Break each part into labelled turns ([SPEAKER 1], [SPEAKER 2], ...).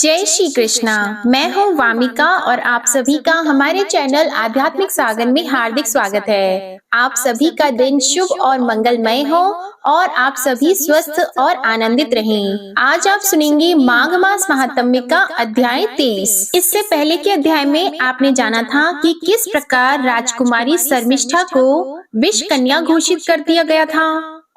[SPEAKER 1] जय श्री कृष्णा। मैं हूँ वामिका और आप सभी का हमारे चैनल आध्यात्मिक सागर में हार्दिक स्वागत है। आप सभी का दिन शुभ और मंगलमय हो और आप सभी स्वस्थ और आनंदित रहें। आज आप सुनेंगे माघ मास महात्म्य का अध्याय 23। इससे पहले के अध्याय में आपने जाना था कि किस प्रकार राजकुमारी शर्मिष्ठा को विष कन्या घोषित कर दिया गया था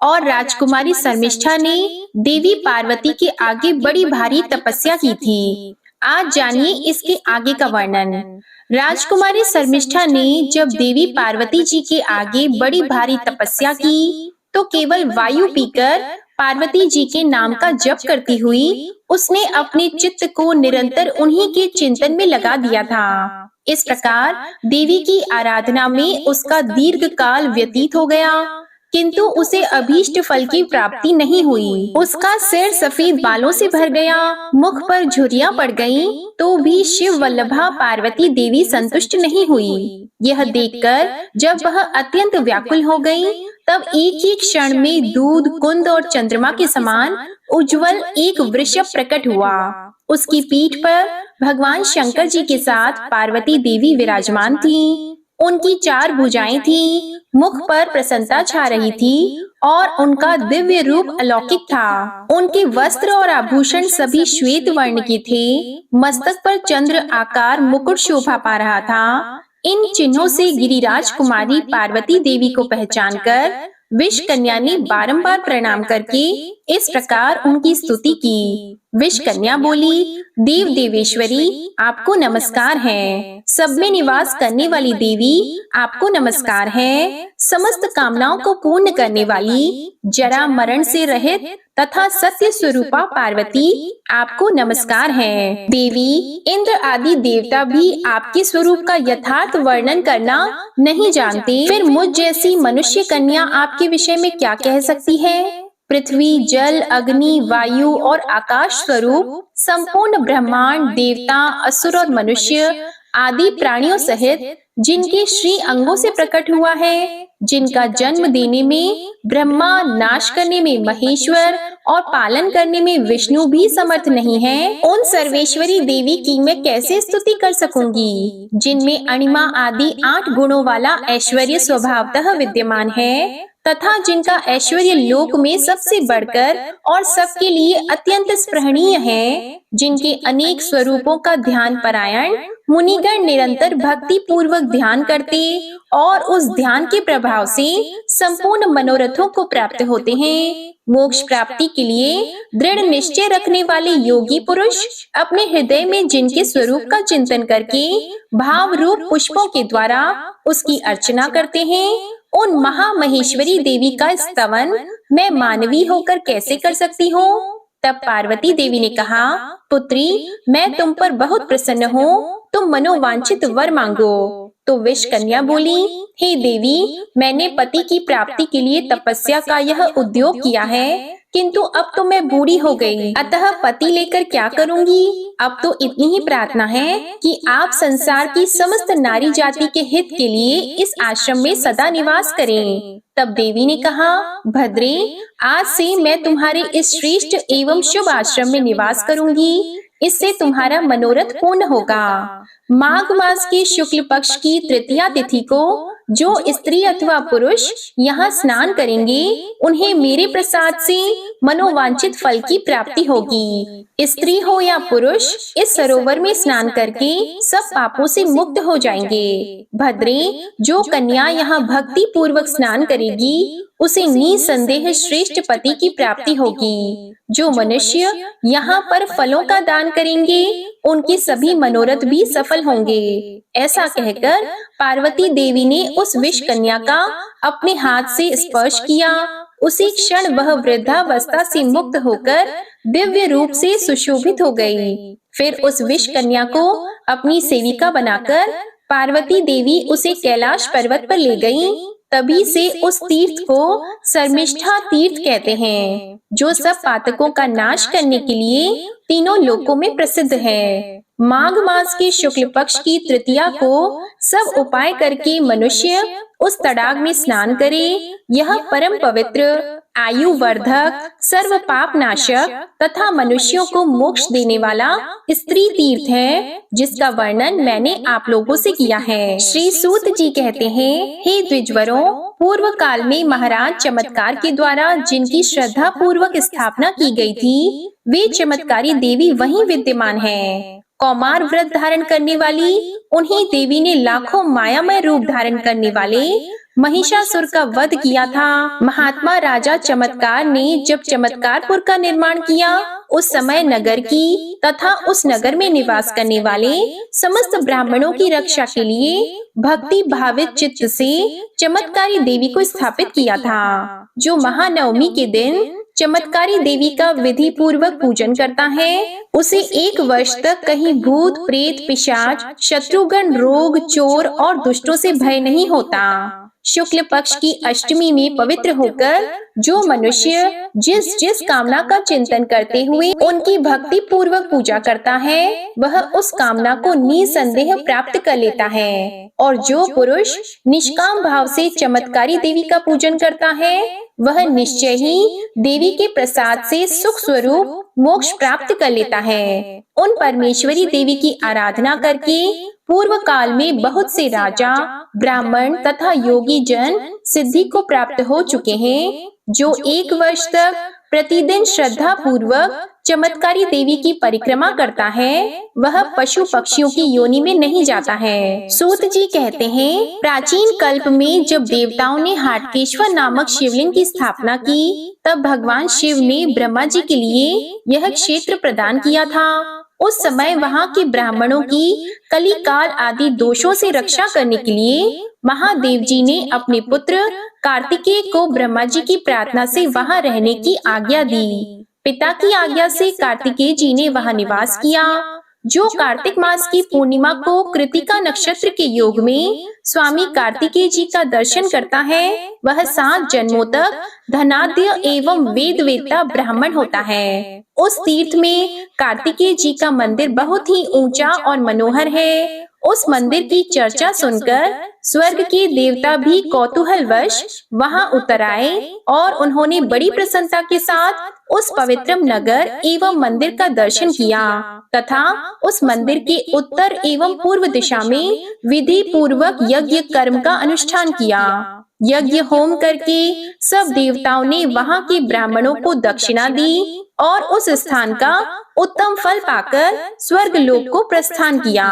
[SPEAKER 1] और राजकुमारी शर्मिष्ठा ने देवी पार्वती के आगे बड़ी भारी तपस्या की थी। आज जानिए इसके आगे का वर्णन। राजकुमारी शर्मिष्ठा ने जब देवी पार्वती जी के आगे बड़ी भारी तपस्या की तो केवल वायु पीकर पार्वती जी के नाम का जप करती हुई उसने अपने चित्त को निरंतर उन्हीं के चिंतन में लगा दिया था। इस प्रकार देवी की आराधना में उसका दीर्घ काल व्यतीत हो गया, किंतु उसे अभीष्ट फल की प्राप्ति नहीं हुई। उसका सिर सफेद बालों से भर गया, मुख पर झुर्रियां पड़ गईं, तो भी शिव वल्लभा पार्वती देवी संतुष्ट नहीं हुई। यह देखकर जब वह अत्यंत व्याकुल हो गई, तब एक ही क्षण में दूध, कुंद और चंद्रमा के समान उज्जवल एक वृषभ प्रकट हुआ। उसकी पीठ पर भगवान शंकर जी के साथ पार्वती देवी विराजमान थीं। उनकी 4 भुजाएं थीं, मुख पर प्रसन्नता छा रही थी और उनका दिव्य रूप अलौकिक था। उनके वस्त्र और आभूषण सभी श्वेत वर्ण के थे। मस्तक पर चंद्र आकार मुकुट शोभा पा रहा था। इन चिन्हों से गिरिराज कुमारी पार्वती देवी को पहचानकर विष कन्या ने बारंबार प्रणाम करके इस प्रकार उनकी स्तुति की। विष कन्या बोली, देव देवेश्वरी आपको नमस्कार है। सब में निवास करने वाली देवी आपको नमस्कार है। समस्त कामनाओं को पूर्ण करने वाली, जरा मरण से रहित तथा सत्य स्वरूपा पार्वती आपको नमस्कार है। देवी, इंद्र आदि देवता भी आपके स्वरूप का यथार्थ वर्णन करना नहीं जानते, फिर मुझ जैसी मनुष्य कन्या आपके विषय में क्या कह सकती है? पृथ्वी, जल, अग्नि, वायु और आकाश स्वरूप संपूर्ण ब्रह्मांड, देवता, असुर और मनुष्य आदि प्राणियों सहित जिनके श्री अंगों से प्रकट हुआ है, जिनका जन्म देने में ब्रह्मा, नाश करने में महेश्वर और पालन करने में विष्णु भी समर्थ नहीं है, उन सर्वेश्वरी देवी की मैं कैसे स्तुति कर सकूंगी, जिनमें अणिमा आदि 8 गुणों वाला ऐश्वर्य स्वभावतः विद्यमान है तथा जिनका ऐश्वर्य लोक में सबसे बढ़कर और सबके लिए अत्यंत स्पृहणीय है, जिनके अनेक स्वरूपों का ध्यान परायण मुनिगण निरंतर भक्ति पूर्वक ध्यान करते और उस ध्यान के प्रभाव से संपूर्ण मनोरथों को प्राप्त होते हैं। मोक्ष प्राप्ति के लिए दृढ़ निश्चय रखने वाले योगी पुरुष अपने हृदय में जिनके स्वरूप का चिंतन करके भाव रूप पुष्पों के द्वारा उसकी अर्चना करते हैं, उन महामहेश्वरी देवी का स्तवन मैं मानवी होकर कैसे कर सकती हूँ? तब पार्वती देवी ने कहा, पुत्री, मैं तुम पर बहुत प्रसन्न हूँ, तुम मनोवांछित वर मांगो। तो विष कन्या बोली, हे देवी, मैंने पति की प्राप्ति के लिए तपस्या का यह उद्योग किया है, किंतु अब तो मैं बूढ़ी हो गई, अतः पति लेकर क्या करूंगी? अब तो इतनी ही प्रार्थना है कि आप संसार की समस्त नारी जाति के हित के लिए इस आश्रम में सदा निवास करें। तब देवी ने कहा, भद्रे, आज से मैं तुम्हारे इस श्रेष्ठ एवं शुभ आश्रम में निवास करूंगी, इससे तुम्हारा मनोरथ पूर्ण होगा। माघ मास के शुक्ल पक्ष की तृतीया तिथि को जो स्त्री अथवा पुरुष यहाँ स्नान करेंगे, उन्हें मेरे प्रसाद से मनोवांछित फल की प्राप्ति होगी। स्त्री हो या पुरुष, इस सरोवर में स्नान करके सब पापों से मुक्त हो जाएंगे। भद्रे, जो कन्या यहाँ भक्ति पूर्वक स्नान करेगी, उसे निसंदेह श्रेष्ठ पति की प्राप्ति होगी। जो मनुष्य यहाँ पर फलों का दान करेंगे, उनके सभी मनोरथ भी सफल होंगे। ऐसा कहकर पार्वती देवी ने उस विष कन्या का अपने हाथ से स्पर्श किया। उसी क्षण वह वृद्धावस्था से मुक्त होकर दिव्य रूप से सुशोभित हो गई। फिर उस विष कन्या को अपनी सेविका बनाकर पार्वती देवी उसे कैलाश पर्वत पर ले गईं। तभी से उस तीर्थ को शर्मिष्ठा तीर्थ कहते हैं, जो सब पातकों का नाश करने के लिए तीनों लोकों में प्रसिद्ध है। माघ मास के शुक्ल पक्ष की तृतीया को सब उपाय करके मनुष्य उस तड़ाग में स्नान करे। यह परम पवित्र, आयु वर्धक, सर्व पाप नाशक तथा मनुष्यों को मोक्ष देने वाला स्त्री तीर्थ है, जिसका वर्णन मैंने आप लोगों से किया है। श्री सूत जी कहते हैं, हे द्विजवरों, पूर्व काल में महाराज चमत्कार के द्वारा जिनकी श्रद्धा पूर्वक स्थापना की गई थी, वे चमत्कारी देवी वहीं विद्यमान है। कौमार व्रत धारण करने वाली उन्हीं देवी ने लाखों मायामय रूप धारण करने वाले महिषासुर का वध किया था। महात्मा राजा चमत्कार ने जब चमत्कारपुर का निर्माण किया, उस समय नगर की तथा उस नगर में निवास करने वाले समस्त ब्राह्मणों की रक्षा के लिए भक्ति भावित चित्त से चमत्कारी देवी को स्थापित किया था। जो महानवमी के दिन चमत्कारी देवी का विधि पूर्वक पूजन करता है, उसे 1 वर्ष तक कहीं भूत प्रेत पिशाच शत्रुगण रोग चोर और दुष्टों से भय नहीं होता। शुक्ल पक्ष की अष्टमी में पवित्र होकर जो मनुष्य जिस जिस कामना का चिंतन करते हुए उनकी भक्ति पूर्वक पूजा करता है, वह उस कामना को निसंदेह प्राप्त कर लेता है। और जो पुरुष निष्काम भाव से चमत्कारी देवी का पूजन करता है, वह निश्चय ही देवी के प्रसाद से सुख स्वरूप मोक्ष प्राप्त कर लेता है। उन परमेश्वरी देवी की आराधना करके पूर्व काल में बहुत से राजा, ब्राह्मण तथा योगी जन सिद्धि को प्राप्त हो चुके हैं। जो 1 वर्ष तक प्रतिदिन श्रद्धा पूर्वक चमत्कारी देवी की परिक्रमा करता है, वह पशु पक्षियों की योनि में नहीं जाता है। सूत जी कहते हैं, प्राचीन कल्प में जब देवताओं ने हाटकेश्वर नामक शिवलिंग की स्थापना की, तब भगवान शिव ने ब्रह्मा जी के लिए यह क्षेत्र प्रदान किया था। उस समय वहाँ के ब्राह्मणों की कली काल आदि दोषों से रक्षा करने के लिए महादेव जी ने अपने पुत्र कार्तिकेय को ब्रह्मा जी की प्रार्थना से वहाँ रहने की आज्ञा दी। पिता की आज्ञा से कार्तिकेय जी ने वहाँ निवास किया। जो कार्तिक मास की पूर्णिमा को कृतिका नक्षत्र के योग में स्वामी कार्तिकेय जी का दर्शन करता है, वह 7 जन्मों तक धनाढ्य एवं वेद वेत्ता ब्राह्मण होता है। उस तीर्थ में कार्तिकेय जी का मंदिर बहुत ही ऊंचा और मनोहर है। उस मंदिर की चर्चा सुनकर स्वर्ग के देवता भी कौतूहलवश वहां उतर आए और उन्होंने बड़ी प्रसन्नता के साथ उस पवित्र नगर एवं मंदिर का दर्शन किया तथा उस मंदिर के उत्तर एवं पूर्व दिशा में विधि पूर्वक यज्ञ कर्म का अनुष्ठान किया। यज्ञ होम करके सब देवताओं ने वहां के ब्राह्मणों को दक्षिणा दी और उस स्थान का उत्तम फल पाकर स्वर्ग लोक को प्रस्थान किया।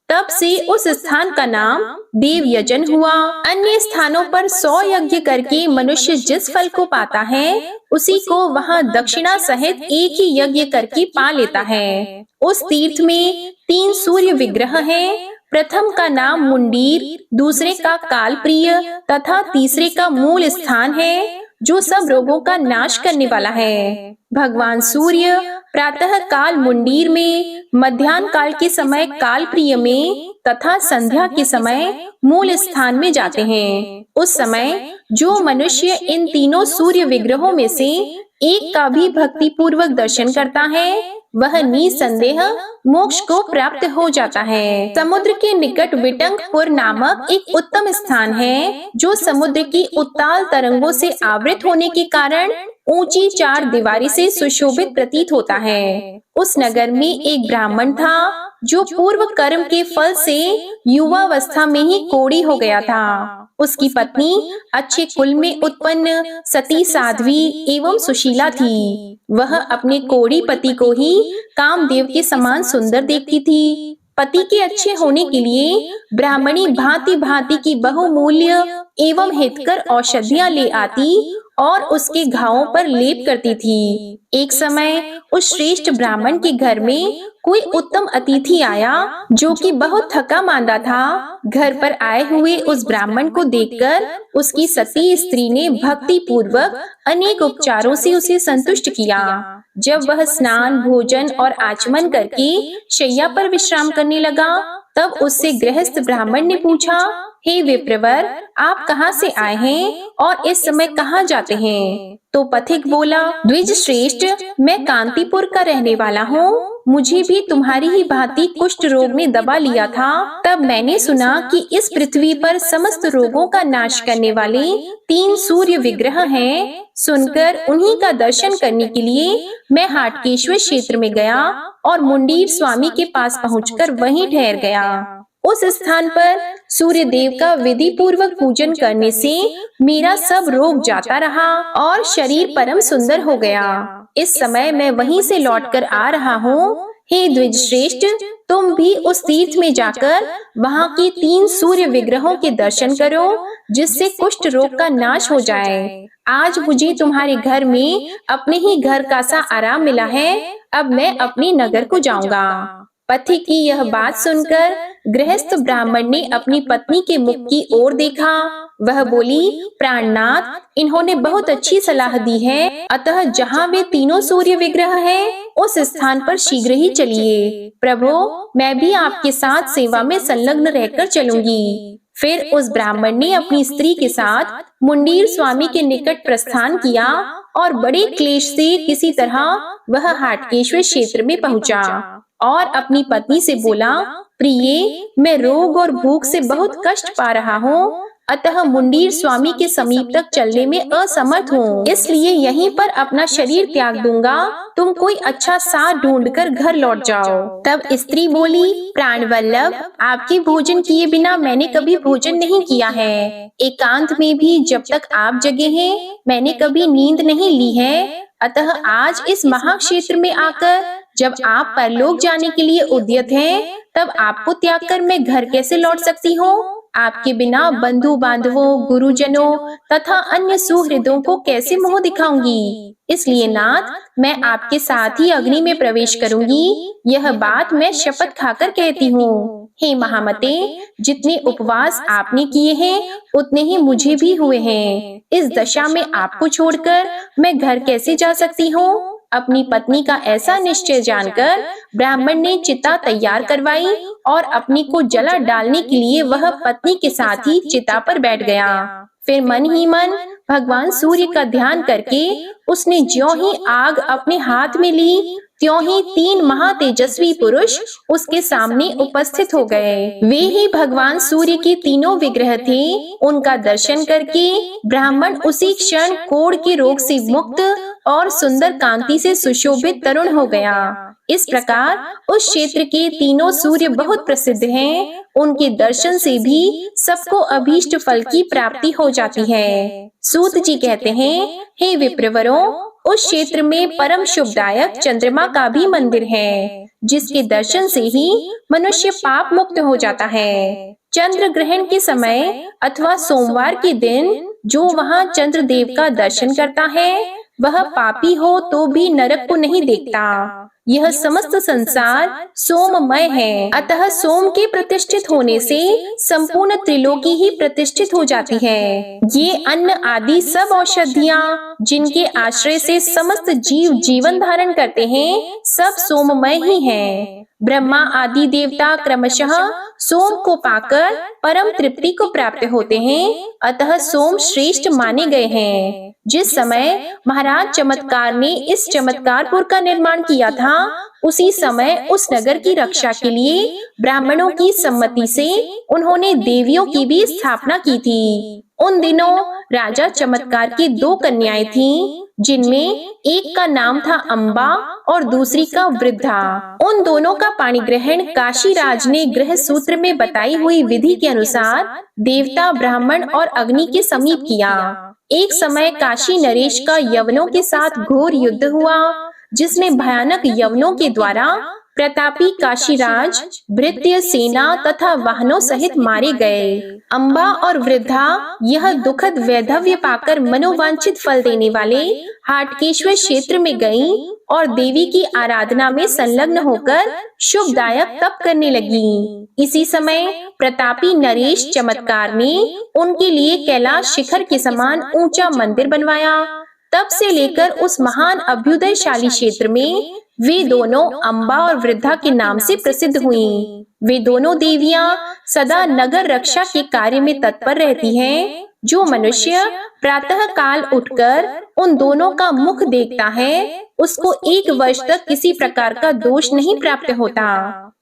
[SPEAKER 1] तब से उस स्थान का नाम देव यजन हुआ। अन्य स्थानों पर 100 यज्ञ करके मनुष्य जिस फल को पाता है, उसी को वहाँ दक्षिणा सहित एक ही यज्ञ करके पा लेता है। उस तीर्थ में 3 सूर्य विग्रह हैं। प्रथम का नाम मुंडीर, दूसरे का कालप्रिय तथा तीसरे का मूल स्थान है, जो सब रोगों का नाश करने वाला है। भगवान सूर्य प्रातः काल मुंडीर में, मध्याह्न काल के समय कालप्रिय में तथा संध्या के समय मूल स्थान में जाते हैं। उस समय जो मनुष्य इन तीनों सूर्य विग्रहों में से एक का भी भक्ति पूर्वक दर्शन करता है, वह निसंदेह मोक्ष को प्राप्त हो जाता है। समुद्र के निकट विटंकपुर नामक एक उत्तम स्थान है, जो समुद्र की उत्ताल तरंगों से आवृत होने के कारण ऊंची 4 दीवारी से सुशोभित प्रतीत होता है। उस नगर में एक ब्राह्मण था, जो पूर्व कर्म के फल से युवावस्था में ही कोढ़ी हो गया था। उसकी पत्नी अच्छे कुल में उत्पन्न सती साध्वी एवं सुशीला थी। वह अपने कोढ़ी पति को ही कामदेव के समान सुंदर देखती थी। पति के अच्छे होने के लिए ब्राह्मणी भांति भांति की बहुमूल्य एवं हितकर औषधियां ले आती और उसके घावों पर लेप करती थी। एक समय उस श्रेष्ठ ब्राह्मण के घर में कोई उत्तम अतिथि आया, जो कि बहुत थका मांदा था। घर पर आए हुए उस ब्राह्मण को देखकर उसकी सती स्त्री ने भक्ति पूर्वक अनेक उपचारों से उसे संतुष्ट किया। जब वह स्नान, भोजन और आचमन करके शैया पर विश्राम करने लगा, तब उससे गृहस्थ ब्राह्मण ने पूछा, हे विप्रवर, आप कहाँ से आए हैं और इस समय कहाँ जाते हैं? तो पथिक बोला, द्विज श्रेष्ठ, मैं कांतिपुर का रहने वाला हूँ। मुझे भी तुम्हारी ही भांति कुष्ठ रोग ने दबा लिया था। तब मैंने सुना कि इस पृथ्वी पर समस्त रोगों का नाश करने वाले 3 सूर्य विग्रह हैं। सुनकर उन्हीं का दर्शन करने के लिए मैं हाटकेश्वर क्षेत्र में गया और मुंडीर स्वामी के पास पहुंचकर वहीं ठहर गया। उस स्थान पर सूर्य देव का विधि पूर्वक पूजन करने से मेरा सब रोग जाता रहा और शरीर परम सुंदर हो गया। इस समय मैं वहीं से लौटकर आ रहा हूँ। हे द्विज श्रेष्ठ, तुम भी उस तीर्थ में जाकर वहाँ की 3 सूर्य विग्रहों के दर्शन करो, जिससे कुष्ठ रोग का नाश हो जाए। आज मुझे तुम्हारे घर में अपने ही घर का सा आराम मिला है। अब मैं अपने नगर को जाऊंगा। पथिक की यह बात सुनकर गृहस्थ ब्राह्मण ने अपनी पत्नी के मुख की ओर देखा। वह बोली, प्राणनाथ, इन्होंने बहुत अच्छी सलाह दी है। अतः जहाँ वे तीनों सूर्य विग्रह हैं, उस स्थान पर शीघ्र ही चलिए। प्रभु, मैं भी आपके साथ सेवा में संलग्न रहकर चलूंगी। फिर उस ब्राह्मण ने अपनी स्त्री के साथ मुंडीर स्वामी के निकट प्रस्थान किया और बड़े क्लेश से किसी तरह वह हाटकेश्वर क्षेत्र में पहुंचा और अपनी पत्नी से बोला, प्रिये, मैं रोग और भूख से बहुत कष्ट पा रहा हूँ, अतः मुंडीर स्वामी के समीप तक चलने में असमर्थ हूँ, इसलिए यहीं पर अपना शरीर त्याग दूंगा। तुम कोई अच्छा साथ ढूंढकर घर लौट जाओ। तब स्त्री बोली, प्राणवल्लभ, आपके भोजन किए बिना मैंने कभी भोजन नहीं किया है। एकांत में भी जब तक आप जगे हैं, मैंने कभी नींद नहीं ली है। अतः आज इस महाक्षेत्र में आकर जब आप परलोक जाने के लिए उद्यत हैं, तब आपको त्याग कर मैं घर कैसे लौट सकती हूँ? आपके बिना बंधु बांधवों, गुरुजनों तथा अन्य सुहृदों को कैसे मुंह दिखाऊंगी? इसलिए नाथ, मैं आपके साथ ही अग्नि में प्रवेश करूंगी। यह बात मैं शपथ खाकर कहती हूँ। हे महामते, जितने उपवास आपने किए हैं, उतने ही मुझे भी हुए हैं। इस दशा में आपको छोड़कर मैं घर कैसे जा सकती हूँ? अपनी पत्नी का ऐसा निश्चय जानकर ब्राह्मण ने चिता तैयार करवाई और अपनी को जला डालने के लिए वह पत्नी के साथ ही चिता पर बैठ गया। फिर मन ही मन भगवान सूर्य का ध्यान करके उसने ज्यों ही आग अपने हाथ में ली, त्यों ही 3 महातेजस्वी पुरुष उसके सामने उपस्थित हो गए। वे ही भगवान सूर्य के तीनों विग्रह थे। उनका दर्शन करके ब्राह्मण उसी क्षण कोढ़ के रोग से मुक्त और सुंदर कांति से सुशोभित तरुण हो गया। इस प्रकार उस क्षेत्र के तीनों सूर्य बहुत प्रसिद्ध हैं। उनके दर्शन से भी सबको अभीष्ट फल की प्राप्ति हो जाती है। सूत जी कहते हैं, हे विप्रवरों, उस क्षेत्र में परम शुभदायक चंद्रमा का भी मंदिर है, जिसके दर्शन से ही मनुष्य पाप मुक्त हो जाता है। चंद्र ग्रहण के समय अथवा सोमवार के दिन जो वहाँ चंद्र देव का दर्शन करता है, वह पापी हो तो भी नरक को नहीं देखता। यह समस्त संसार सोममय है, अतः सोम के प्रतिष्ठित होने से संपूर्ण त्रिलोकी ही प्रतिष्ठित हो जाती है। ये अन्न आदि सब औषधियाँ जिनके आश्रय से समस्त जीव जीवन धारण करते हैं, सब सोममय ही हैं। ब्रह्मा आदि देवता क्रमशः सोम को पाकर परम तृप्ति को प्राप्त होते हैं, अतः सोम श्रेष्ठ माने गए हैं। जिस समय महाराज चमत्कार ने इस चमत्कारपुर का निर्माण किया था, उसी समय उस नगर की रक्षा के लिए ब्राह्मणों की सम्मति से उन्होंने देवियों की भी स्थापना की थी। उन दिनों राजा चमत्कार की 2 कन्याएं थीं, जिनमें एक का नाम था अम्बा और दूसरी का वृद्धा। उन दोनों का पाणी ग्रहण काशीराज ने गृह सूत्र में बताई हुई विधि के अनुसार देवता, ब्राह्मण और अग्नि के समीप किया। एक समय काशी नरेश का यवनों के साथ घोर युद्ध हुआ, जिसमें भयानक यवनों के द्वारा प्रतापी काशीराज भृत्य, सेना तथा वाहनों सहित मारे गए। अम्बा और वृद्धा यह दुखद वैधव्य पाकर मनोवांछित फल देने वाले हाटकेश्वर क्षेत्र में गईं और देवी की आराधना में संलग्न होकर शुभदायक तप करने लगी। इसी समय प्रतापी नरेश चमत्कार ने उनके लिए कैलाश शिखर के समान ऊंचा मंदिर बनवाया। तब से लेकर उस महान अभ्युदयशाली क्षेत्र में वे दोनों अम्बा और वृद्धा के नाम से प्रसिद्ध हुईं। वे दोनों देवियां सदा नगर रक्षा के कार्य में तत्पर रहती हैं। जो मनुष्य प्रातः काल उठकर उन दोनों का मुख देखता है, उसको 1 वर्ष तक किसी प्रकार का दोष नहीं प्राप्त होता।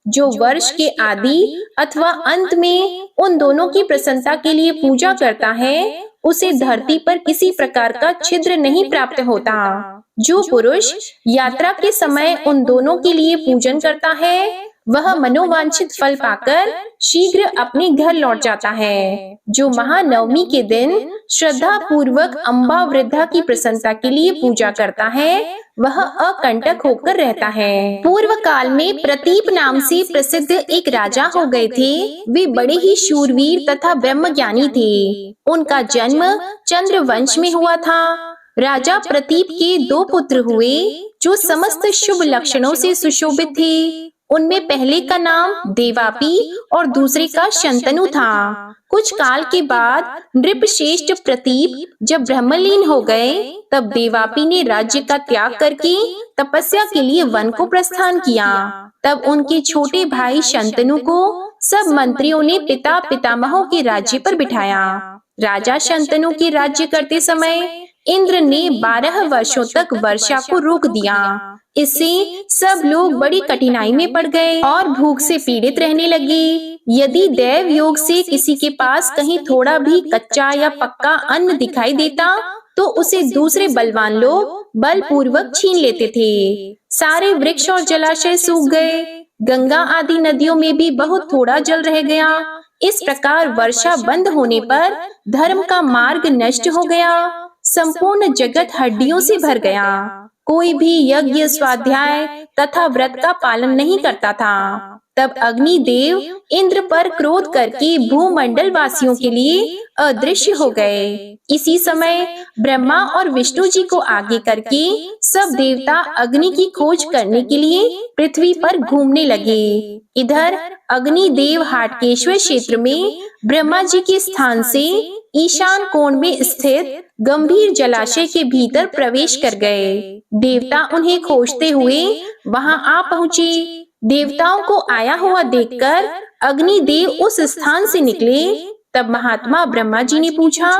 [SPEAKER 1] जो वर्ष के आदि अथवा अंत में उन दोनों की प्रसन्नता के लिए पूजा करता है, उसे धरती पर किसी प्रकार का छिद्र नहीं प्राप्त होता। जो पुरुष यात्रा के समय उन दोनों के लिए पूजन करता है, वह मनोवांछित फल पाकर शीघ्र अपने घर लौट जाता है। जो महानवमी के दिन श्रद्धा पूर्वक अम्बा वृद्धा की प्रसन्नता के लिए पूजा करता है, वह अकंटक होकर रहता है। पूर्व काल में प्रतीप नाम से प्रसिद्ध एक राजा हो गए थे। वे बड़े ही शूरवीर तथा ब्रह्मज्ञानी थे। उनका जन्म चंद्र वंश में हुआ था। राजा प्रतीप के 2 पुत्र हुए, जो समस्त शुभ लक्षणों से सुशोभित थे। उनमें पहले का नाम देवापी और दूसरे का शंतनु था। कुछ काल के बाद नृपश्रेष्ठ प्रतीप जब ब्रह्मलीन हो गए, तब देवापी ने राज्य का त्याग करके तपस्या के लिए वन को प्रस्थान किया। तब उनके छोटे भाई शंतनु को सब मंत्रियों ने पिता पितामहों के राज्य पर बिठाया। राजा शंतनु के राज्य करते समय इंद्र ने 12 वर्षों तक वर्षा को रोक दिया। इससे सब लोग बड़ी कठिनाई में पड़ गए और भूख से पीड़ित रहने लगे। यदि दैव योग से किसी के पास कहीं थोड़ा भी कच्चा या पक्का अन्न दिखाई देता, तो उसे दूसरे बलवान लोग बलपूर्वक छीन लेते थे। सारे वृक्ष और जलाशय सूख गए। गंगा आदि नदियों में भी बहुत थोड़ा जल रह गया। इस प्रकार वर्षा बंद होने पर धर्म का मार्ग नष्ट हो गया। संपूर्ण जगत हड्डियों से भर गया। कोई भी यज्ञ, स्वाध्याय तथा व्रत का पालन नहीं करता था। तब अग्निदेव इंद्र पर क्रोध करके भूमंडल वासियों के लिए अदृश्य हो गए। इसी समय ब्रह्मा और विष्णु जी को आगे करके सब देवता अग्नि की खोज करने के लिए पृथ्वी पर घूमने लगे। इधर अग्निदेव हाटकेश्वर क्षेत्र में ब्रह्मा जी के स्थान से ईशान कोण में स्थित गंभीर जलाशय के भीतर प्रवेश कर गए। देवता उन्हें खोजते हुए वहां आ पहुँचे। देवताओं को आया हुआ देखकर अग्निदेव उस स्थान से निकले। तब महात्मा ब्रह्मा जी ने पूछा,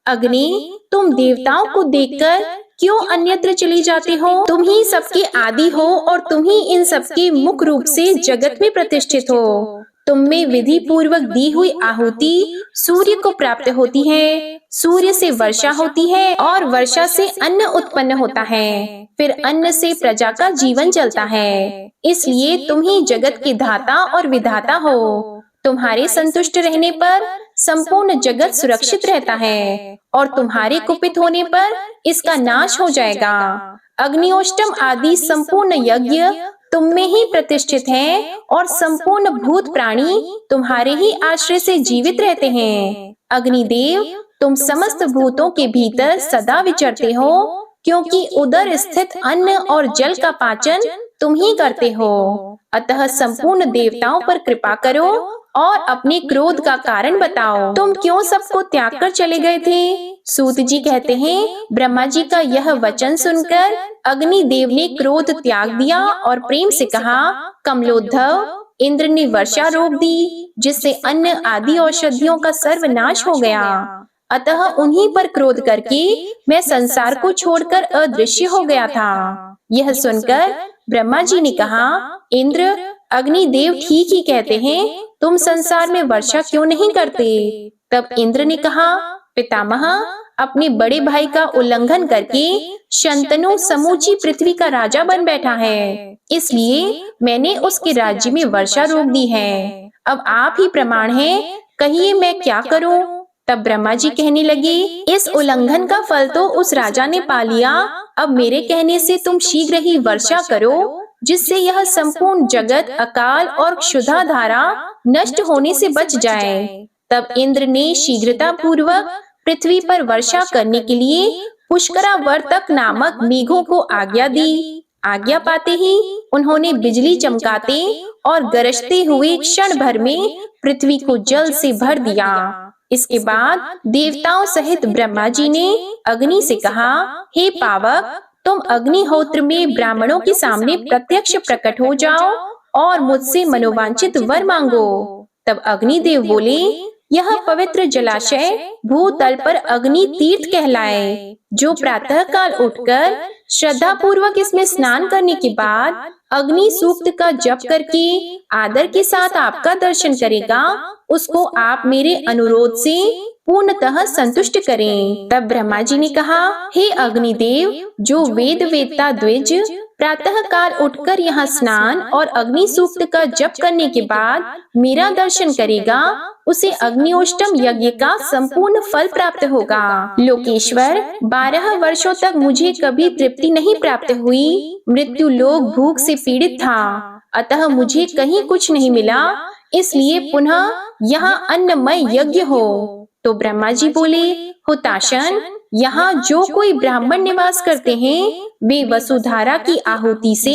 [SPEAKER 1] अग्नि, तुम देवताओं को देखकर क्यों अन्यत्र चले जाते हो? तुम ही सबके आदि हो और तुम ही इन सबके मुख्य रूप से जगत में प्रतिष्ठित हो। तुम में विधि पूर्वक दी हुई आहुति सूर्य को प्राप्त होती है। सूर्य से वर्षा होती है और वर्षा से अन्न उत्पन्न होता है। फिर अन्न से प्रजा का जीवन चलता है। इसलिए तुम ही जगत के धाता और विधाता हो। तुम्हारे संतुष्ट रहने पर संपूर्ण जगत सुरक्षित रहता है और तुम्हारे कुपित होने पर इसका नाश हो जाएगा। अग्निहोष्टम आदि संपूर्ण यज्ञ तुम में ही प्रतिष्ठित हैं और संपूर्ण भूत प्राणी तुम्हारे ही आश्रय से जीवित रहते हैं। अग्निदेव, तुम समस्त भूतों के भीतर सदा विचरते हो, क्योंकि उदर स्थित अन्न और जल का पाचन तुम ही करते हो। अतः संपूर्ण देवताओं पर कृपा करो और अपने क्रोध का कारण बताओ। तुम क्यों सबको त्याग कर चले गए थे? सूत जी कहते हैं, ब्रह्मा जी का यह वचन सुनकर अग्निदेव ने क्रोध त्याग दिया और प्रेम से कहा, कमलोद्धव, इंद्र ने वर्षा रोक दी, जिससे अन्न आदि औषधियों का सर्वनाश हो गया। अतः उन्हीं पर क्रोध करके मैं संसार को छोड़कर अदृश्य हो गया था। यह सुनकर ब्रह्मा जी ने कहा, इंद्र, अग्निदेव ठीक ही कहते हैं, तुम संसार में वर्षा क्यों नहीं करते? तब इंद्र ने कहा, पितामह, अपने बड़े भाई का उल्लंघन करके शंतनु समूची पृथ्वी का राजा बन बैठा है, इसलिए मैंने उसके राज्य में वर्षा रोक दी है। अब आप ही प्रमाण हैं, कहिए मैं क्या करूं? तब ब्रह्मा जी कहने लगे, इस उल्लंघन का फल तो उस राजा ने पा लिया। अब मेरे कहने से तुम शीघ्र ही वर्षा करो, जिससे यह संपूर्ण जगत अकाल और क्षुधा धारा नष्ट होने से बच जाए। तब इंद्र ने शीघ्रता पूर्वक पृथ्वी पर वर्षा करने के लिए पुष्करावर्तक नामक मेघों को आज्ञा दी। आज्ञा पाते ही उन्होंने बिजली चमकाते और गरजते हुए क्षण भर में पृथ्वी को जल से भर दिया। इसके बाद देवताओं सहित ब्रह्मा जी ने अग्नि से कहा, हे पावक, तुम अग्निहोत्र में ब्राह्मणों के सामने प्रत्यक्ष प्रकट हो जाओ और मुझसे मनोवांछित वर मांगो। तब अग्निदेव बोले, यह पवित्र जलाशय भूतल पर अग्नि तीर्थ कहलाए। जो प्रातः काल उठकर श्रद्धा पूर्वक इसमें स्नान करने के बाद अग्नि सूक्त का जप करके आदर के साथ आपका दर्शन करेगा, उसको आप मेरे अनुरोध से पूर्णतः संतुष्ट करें। तब ब्रह्मा जी ने कहा, हे अग्निदेव, जो वेद वेत्ता द्विज प्रातः काल उठकर यहाँ स्नान और अग्नि सूक्त का जप करने के बाद मेरा दर्शन करेगा, उसे अग्निहोष्टम यज्ञ का संपूर्ण फल प्राप्त होगा। लोकेश्वर, 12 वर्षों तक मुझे कभी तृप्ति नहीं प्राप्त हुई। मृत्यु लोक भूख से पीड़ित था, अतः मुझे कहीं कुछ नहीं मिला, इसलिए पुनः यहाँ अन्नमय यज्ञ हो। तो ब्रह्मा जी बोले, हुताशन, यहाँ जो कोई ब्राह्मण निवास करते हैं वे वसुधारा की आहुति से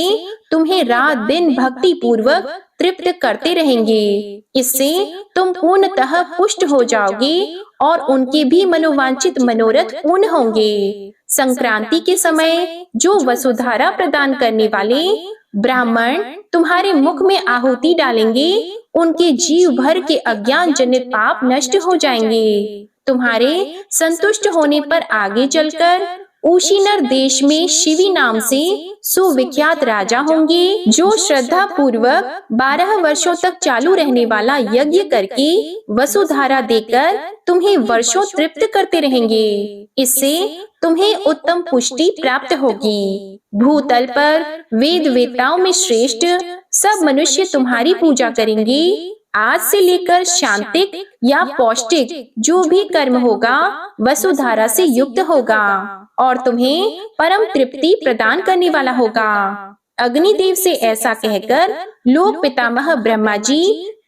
[SPEAKER 1] तुम्हें रात दिन भक्ति पूर्वक तृप्त करते रहेंगे। इससे तुम पूर्णतः पुष्ट हो जाओगे और उनके भी मनोवांछित मनोरथ पूर्ण होंगे। संक्रांति के समय जो वसुधारा प्रदान करने वाले ब्राह्मण तुम्हारे मुख में आहुति डालेंगे, उनके जीव भर के अज्ञान जनित पाप नष्ट हो जाएंगे। तुम्हारे संतुष्ट होने पर आगे चलकर उशीनर देश में शिवी नाम से सुविख्यात राजा होंगे, जो श्रद्धा पूर्वक 12 वर्षों तक चालू रहने वाला यज्ञ करके वसुधारा देकर तुम्हें वर्षों तृप्त करते रहेंगे। इससे तुम्हें उत्तम पुष्टि प्राप्त होगी। भूतल पर वेद वेत्ताओं में श्रेष्ठ सब मनुष्य तुम्हारी पूजा करेंगे। आज से लेकर शांतिक या पौष्टिक जो भी कर्म होगा वसुधारा से युक्त होगा और तुम्हें परम तृप्ति प्रदान करने वाला होगा। अग्निदेव से ऐसा कहकर लोक पितामह ब्रह्मा जी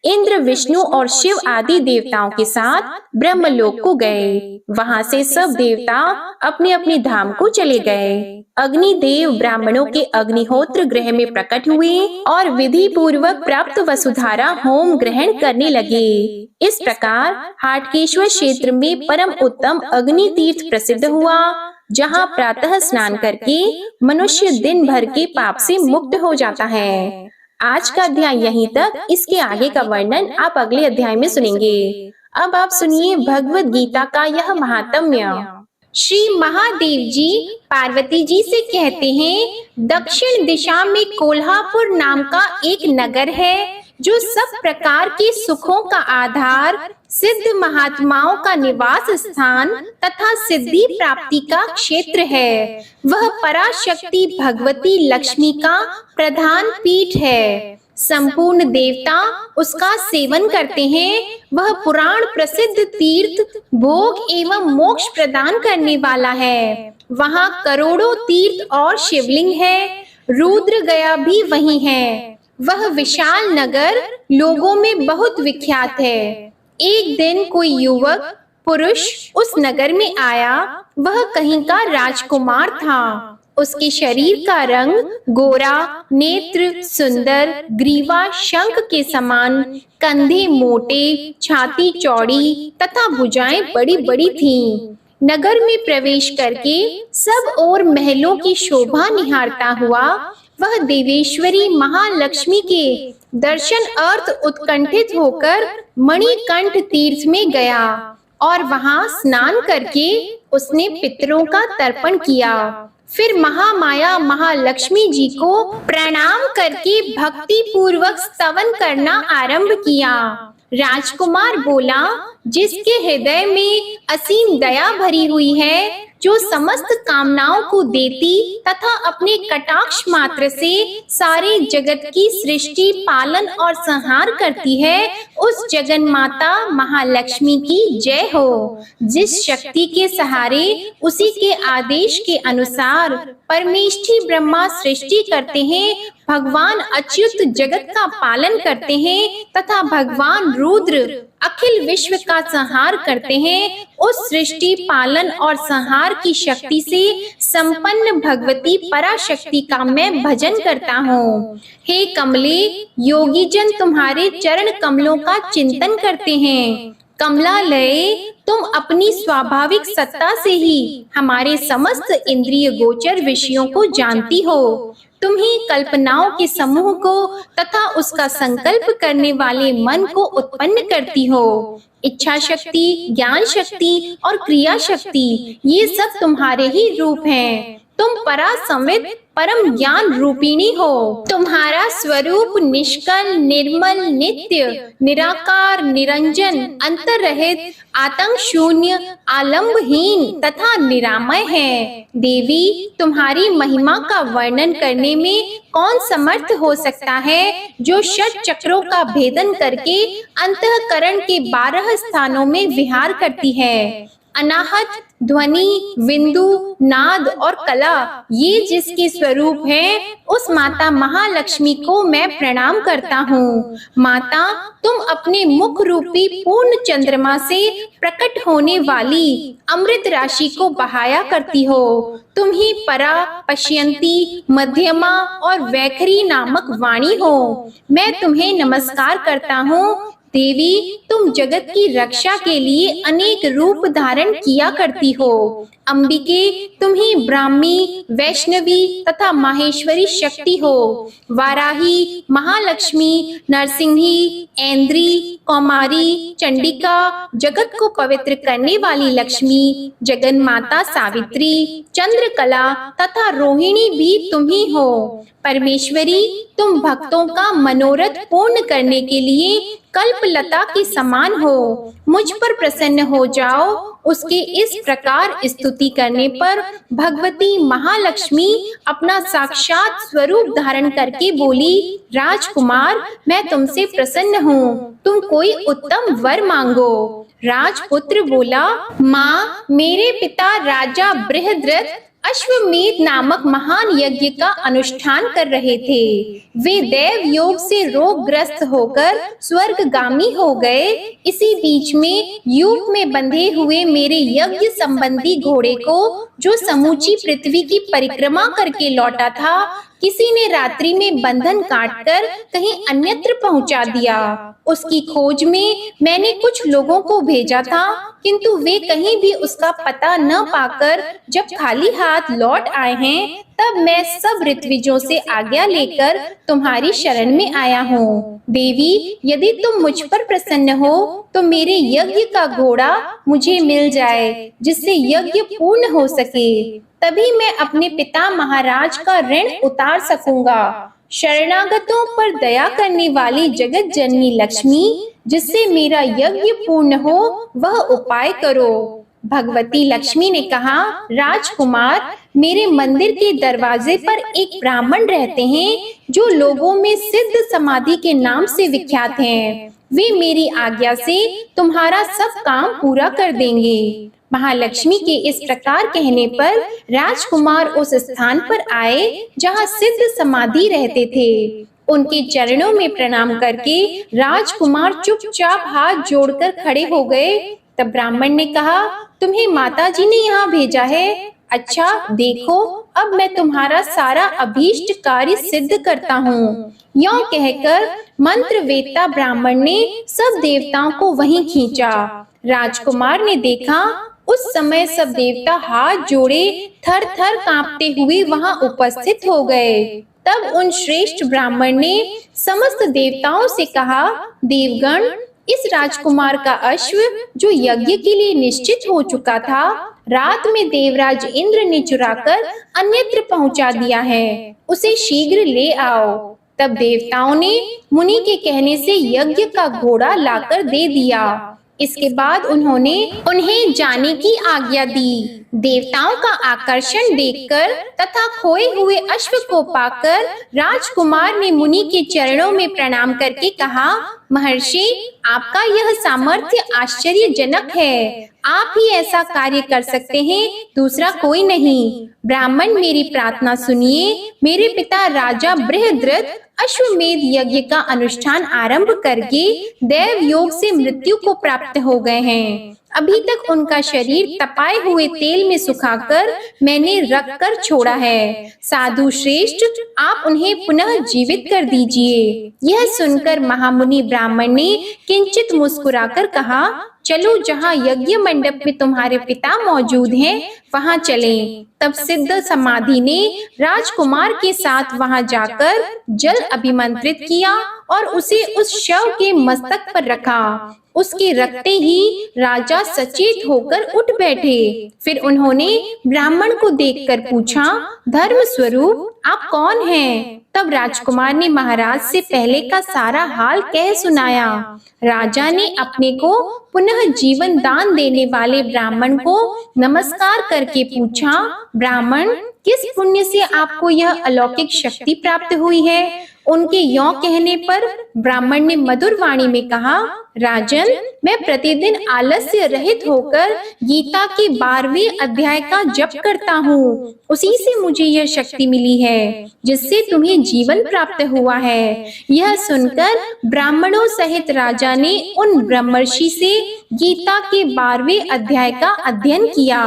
[SPEAKER 1] इंद्र, विष्णु और शिव आदि देवताओं के साथ ब्रह्मलोक को गए। वहां से सब देवता अपने अपने धाम को चले गए। अग्निदेव ब्राह्मणों के अग्निहोत्र गृह में प्रकट हुए और विधि पूर्वक प्राप्त वसुधारा होम ग्रहण करने लगे। इस प्रकार हाटकेश्वर क्षेत्र में परम उत्तम अग्नि तीर्थ प्रसिद्ध हुआ, जहाँ प्रातः स्नान करके मनुष्य दिन भर के पाप से मुक्त हो जाता है। आज का अध्याय यहीं तक, इसके आगे का वर्णन आप अगले अध्याय में सुनेंगे। अब आप सुनिए भगवत गीता का यह महात्म्य। श्री महादेव जी पार्वती जी से कहते हैं, दक्षिण दिशा में कोल्हापुर नाम का एक नगर है, जो सब प्रकार के सुखों का आधार, सिद्ध महात्माओं का निवास स्थान तथा सिद्धि प्राप्ति का क्षेत्र है। वह पराशक्ति भगवती लक्ष्मी का प्रधान पीठ है। संपूर्ण देवता उसका सेवन करते हैं। वह पुराण प्रसिद्ध तीर्थ भोग एवं मोक्ष प्रदान करने वाला है। वहाँ करोड़ों तीर्थ और शिवलिंग है। रुद्र गया भी वही है। वह विशाल नगर लोगों में बहुत विख्यात है। एक दिन कोई युवक पुरुष उस नगर में आया। वह कहीं का राजकुमार था। उसके शरीर का रंग गोरा, नेत्र सुंदर, ग्रीवा शंख के समान, कंधे मोटे, छाती चौड़ी तथा भुजाएं बड़ी बड़ी थीं। नगर में प्रवेश करके सब ओर महलों की शोभा निहारता हुआ वह देवेश्वरी महालक्ष्मी के दर्शन अर्थ उत्कंठित होकर मणिकंठ तीर्थ में गया और वहां स्नान करके उसने पितरों का तर्पण किया। फिर महामाया महालक्ष्मी जी को प्रणाम करके भक्ति पूर्वक स्तवन करना आरंभ किया। राजकुमार बोला, जिसके हृदय में असीम दया भरी हुई है, जो समस्त कामनाओं को देती तथा अपने कटाक्ष मात्र से सारे जगत की सृष्टि, पालन और संहार करती है, उस जगन माता महालक्ष्मी की जय हो। जिस शक्ति के सहारे उसी के आदेश के अनुसार परमेष्ठी ब्रह्मा सृष्टि करते हैं, भगवान अच्युत जगत का पालन करते हैं तथा भगवान रुद्र अखिल विश्व का संहार करते हैं, उस सृष्टि, पालन और संहार की शक्ति से संपन्न भगवती पराशक्ति का मैं भजन करता हूँ। हे कमले, योगी जन तुम्हारे चरण कमलों का चिंतन करते हैं। कमलालये, तुम अपनी स्वाभाविक सत्ता से ही हमारे समस्त इंद्रिय गोचर विषयों को जानती हो। तुम्ही कल्पनाओं के समूह को तथा उसका संकल्प करने वाले मन को उत्पन्न करती हो। इच्छा शक्ति, ज्ञान शक्ति और क्रिया शक्ति, ये सब तुम्हारे ही रूप हैं। तुम परासंवित परम ज्ञान रूपिणी हो। तुम्हारा स्वरूप निष्कल, निर्मल, नित्य, निराकार, निरंजन, अंतर्रहित, आतंक शून्य, आलंबहीन तथा निरामय है। देवी, तुम्हारी महिमा का वर्णन करने में कौन समर्थ हो सकता है, जो षट चक्रों का भेदन करके अंतःकरण के 12 स्थानों में विहार करती है। अनाहत, ध्वनि, बिंदु, नाद और कला, ये जिसके स्वरूप हैं, उस माता महालक्ष्मी को मैं प्रणाम करता हूँ। माता, तुम अपने मुख रूपी पूर्ण चंद्रमा से प्रकट होने वाली अमृत राशि को बहाया करती हो। तुम ही परा, पश्यंती, मध्यमा और वैखरी नामक वाणी हो। मैं तुम्हें नमस्कार करता हूँ। देवी, तुम जगत की रक्षा के लिए अनेक रूप धारण किया करती हो। अंबिके, तुम ही ब्राह्मी, वैष्णवी तथा माहेश्वरी शक्ति हो। वाराही, महालक्ष्मी, नरसिंही, ऐन्द्री, कौमारी, चंडिका, जगत को पवित्र करने वाली लक्ष्मी, जगन माता सावित्री, चंद्रकला तथा रोहिणी भी तुम ही हो। परमेश्वरी, तुम भक्तों का मनोरथ पूर्ण करने के लिए कल्पलता के समान हो। मुझ पर प्रसन्न हो जाओ। उसके इस प्रकार स्तुति करने पर भगवती महालक्ष्मी अपना साक्षात स्वरूप धारण करके बोली, राजकुमार, मैं तुमसे प्रसन्न हूँ। तुम कोई उत्तम वर मांगो। राजपुत्र बोला, माँ, मेरे पिता राजा बृहद्रथ अश्वमेध नामक महान यज्ञ का अनुष्ठान कर रहे थे। वे देव योग से रोगग्रस्त होकर स्वर्गगामी हो गए। इसी बीच में यूप में बंधे हुए मेरे यज्ञ संबंधी घोड़े को, जो समूची पृथ्वी की परिक्रमा करके लौटा था, किसी ने रात्रि में बंधन काटकर कहीं अन्यत्र पहुंचा दिया। उसकी खोज में मैंने कुछ लोगों को भेजा था, किंतु वे कहीं भी उसका पता न पाकर जब खाली हाथ लौट आए हैं, तब मैं सब ऋत्विजों से आज्ञा लेकर तुम्हारी शरण में आया हूँ। देवी, यदि तुम मुझ पर प्रसन्न हो तो मेरे यज्ञ का घोड़ा मुझे मिल जाए, जिससे यज्ञ पूर्ण हो सके। तभी मैं अपने पिता महाराज का ऋण उतार सकूंगा। शरणागतों पर दया करने वाली जगत जननी लक्ष्मी, जिससे मेरा यज्ञ पूर्ण हो, वह उपाय करो। भगवती लक्ष्मी ने कहा, राजकुमार, मेरे मंदिर के दरवाजे पर एक ब्राह्मण रहते हैं, जो लोगों में सिद्ध समाधि के नाम से विख्यात हैं। वे मेरी आज्ञा से तुम्हारा सब काम पूरा कर देंगे। महालक्ष्मी के इस प्रकार कहने पर राजकुमार उस स्थान पर आए जहाँ सिद्ध समाधि रहते थे। उनके चरणों में प्रणाम करके राजकुमार चुपचाप हाथ जोड़कर खड़े हो गए। तब ब्राह्मण ने कहा, तुम्हें माताजी ने यहाँ भेजा है। अच्छा, देखो, अब मैं तुम्हारा सारा अभीष्ट कार्य सिद्ध करता हूँ। यों कहकर मंत्रवेत्ता ब्राह्मण ने सब देवताओं को वहीं खींचा। राजकुमार ने देखा, उस समय सब देवता हाथ जोड़े थर थर कांपते हुए वहां उपस्थित हो गए। तब उन श्रेष्ठ ब्राह्मण ने समस्त देवताओं से कहा, देवगण, इस राजकुमार का अश्व, जो यज्ञ के लिए निश्चित हो चुका था, रात में देवराज इंद्र ने चुराकर अन्यत्र पहुंचा दिया है। उसे शीघ्र ले आओ। तब देवताओं ने मुनि के कहने से यज्ञ का घोड़ा लाकर दे दिया। इसके बाद उन्होंने उन्हें जाने की आज्ञा दी। देवताओं का आकर्षण देखकर तथा खोए हुए अश्व को पाकर राजकुमार ने मुनि के चरणों में प्रणाम करके कहा, महर्षि, आपका यह सामर्थ्य आश्चर्यजनक है। आप ही ऐसा कार्य कर सकते हैं, दूसरा कोई नहीं। ब्राह्मण, मेरी प्रार्थना सुनिए। मेरे पिता राजा बृहद्रथ अश्वमेध यज्ञ का अनुष्ठान आरंभ करके देव योग से मृत्यु को प्राप्त हो गए हैं। अभी तक उनका शरीर तपाए हुए तेल में सुखाकर मैंने रख कर छोड़ा है। साधु श्रेष्ठ, आप उन्हें पुनः जीवित कर दीजिए। यह सुनकर महामुनि ब्राह्मण ने किंचित मुस्कुराकर कहा, चलो जहाँ यज्ञ मंडप में तुम्हारे पिता मौजूद हैं वहाँ चलें। तब सिद्ध समाधि ने राजकुमार के साथ वहाँ जाकर जल अभिमंत्रित किया और उसे उस शव के मस्तक पर रखा। उसके रखते ही राजा सचेत होकर उठ बैठे। फिर उन्होंने ब्राह्मण को देखकर पूछा, धर्म स्वरूप आप कौन हैं? तब राजकुमार ने महाराज से पहले का सारा हाल कह सुनाया। राजा ने अपने को पुनः जीवन दान देने वाले ब्राह्मण को नमस्कार करके पूछा, ब्राह्मण किस पुण्य से आपको यह अलौकिक शक्ति प्राप्त हुई है? उनके यों कहने पर ब्राह्मण ने मधुर वाणी में कहा, राजन, मैं प्रतिदिन आलस्य रहित होकर गीता के 12वें अध्याय का जप करता हूँ। उसी से मुझे यह शक्ति मिली है जिससे तुम्हें जीवन प्राप्त हुआ है। यह सुनकर ब्राह्मणों सहित राजा ने उन ब्रह्मर्षि से गीता के 12वें अध्याय का अध्ययन किया।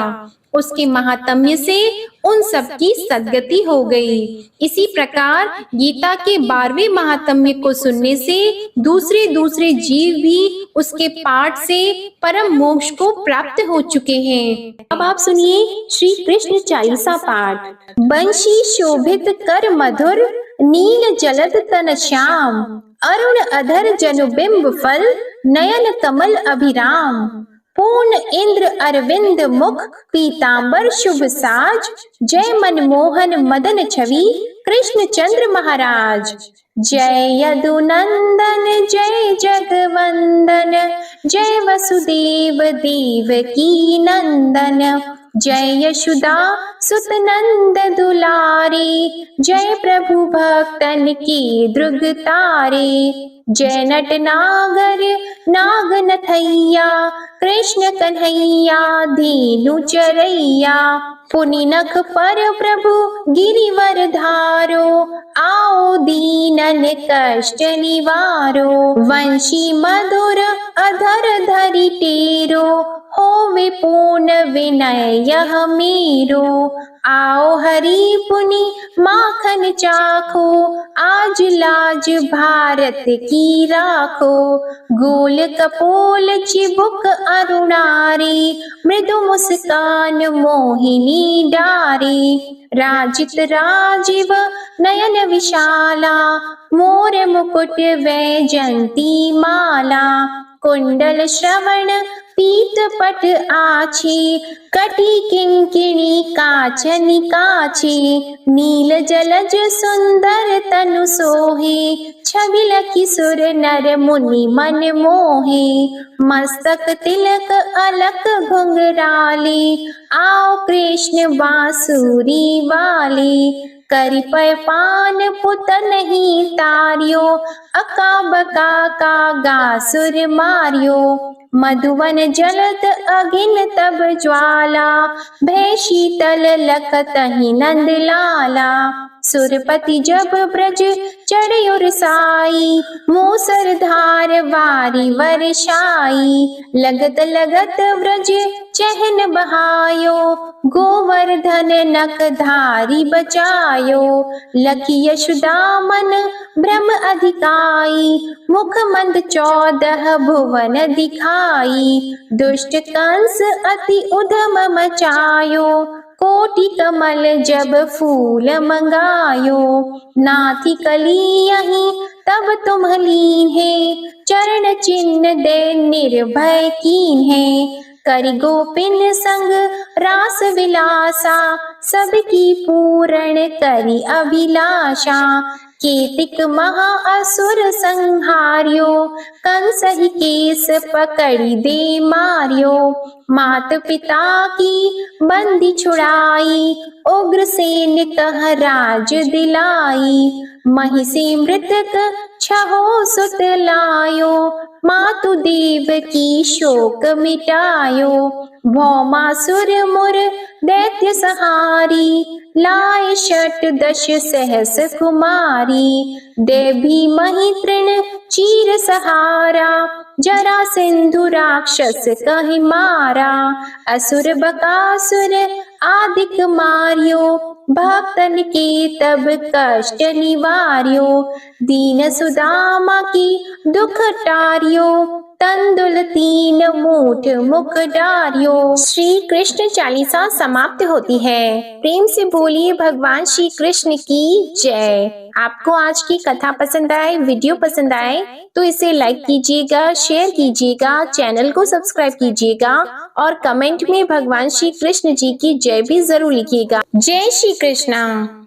[SPEAKER 1] उसके महात्म्य से उन सबकी सद्गति हो गई। इसी प्रकार गीता के 12वें महात्म्य को सुनने से दूसरे जीव भी उसके पाठ से परम मोक्ष को प्राप्त हो चुके हैं। अब आप सुनिए श्री कृष्ण चालीसा पाठ। बंशी शोभित कर मधुर, नील जलद तन श्याम, अरुण अधर जनुबिंब फल, नयन कमल अभिराम, पूर्ण इंद्र अरविंद मुख, पीतांबर शुभ साज, जय मनमोहन मदन छवि, कृष्ण चंद्र महाराज। जय यदुनंदन जय जगवंदन, जय वसुदेव देवकी नंदन, जय यशोदा सुत नंद दुलारे, जय प्रभु भक्तन की द्रुग तारे, जय नट नागर नाग नथैया, कृष्ण कन्हैया धेनु चरैया, पुनि नख पर प्रभु गिरिवर धारो, आओ दीनन कष्ट निवारो, वंशी मधुर अधर धरि टेरो, होवे पूर्ण विनय यह मेरो, आओ हरि पुनि माखन चाखो, आज लाज भारत की राखो, गोल कपोल चिबुक अरुणारी, मृदु मुस्कान मोहिनी डारी, राजित राजीव नयन विशाला, मोर मुकुट वैजंती माला, कुंडल श्रवण पीत पट आछी, कटी किंकिणी काचनि काछी, नील जलज सुंदर तनु सोहे, छबिल किशोर नर मुनि मन मोहे, मस्तक तिलक अलक घुंघराले, आओ कृष्ण बांसुरी वाले, करि पय पान पुत नहीं तारियो, अका बका का गासुर मारियो, मधुवन जलत अगिन तब ज्वाला, भय शीतल लखतहि नंद लाला, सुरपति जब ब्रज चढ़ साई, मूसर धार वारी वर्षाई, लगत लगत ब्रज चहन बहायो, गोवर्धन नक धारी बचायो, लखी यशोदा मन ब्रह्म अधिकाई, मुख मंद 14 भुवन दिखाई, दुष्ट कंस अति उधम मचायो, कोटि कमल जब फूल मंगायो, नाथी कली यहीं तब तुम लीन है, चरण चिन्ह दे निर्भय कीन है, करि गोपिन संग रास विलासा, सबकी पूर्ण करि अभिलाषा, केतिक महा असुर संहार्यो, कंस ही केस पकड़ी दे मारियो, मात पिता की बंदी छुड़ाई, उग्रसेन कह राज दिलाई, महिषी मृतक छहो सुत लायो, मातु देव की शोक मिटायो, भौमासुर मुर दैत्य सहारी, लाए 68 सहस कुमारी, देवी मही तृण चीर सहारा, जरा सिंधु राक्षस कहि मारा, असुर बकासुर आदिक मारियो, भक्तन के तब कष्ट निवार्यो, दीन सुदामा की दुख टारियो, तंदुल 3 मूठ मुख डारियो। श्री कृष्ण चालीसा समाप्त होती है। प्रेम से बोलिए भगवान श्री कृष्ण की जय। आपको आज की कथा पसंद आए, वीडियो पसंद आए तो इसे लाइक कीजिएगा, शेयर कीजिएगा, चैनल को सब्सक्राइब कीजिएगा और कमेंट में भगवान श्री कृष्ण जी की जय भी जरूर लिखिएगा। जय श्री कृष्ण।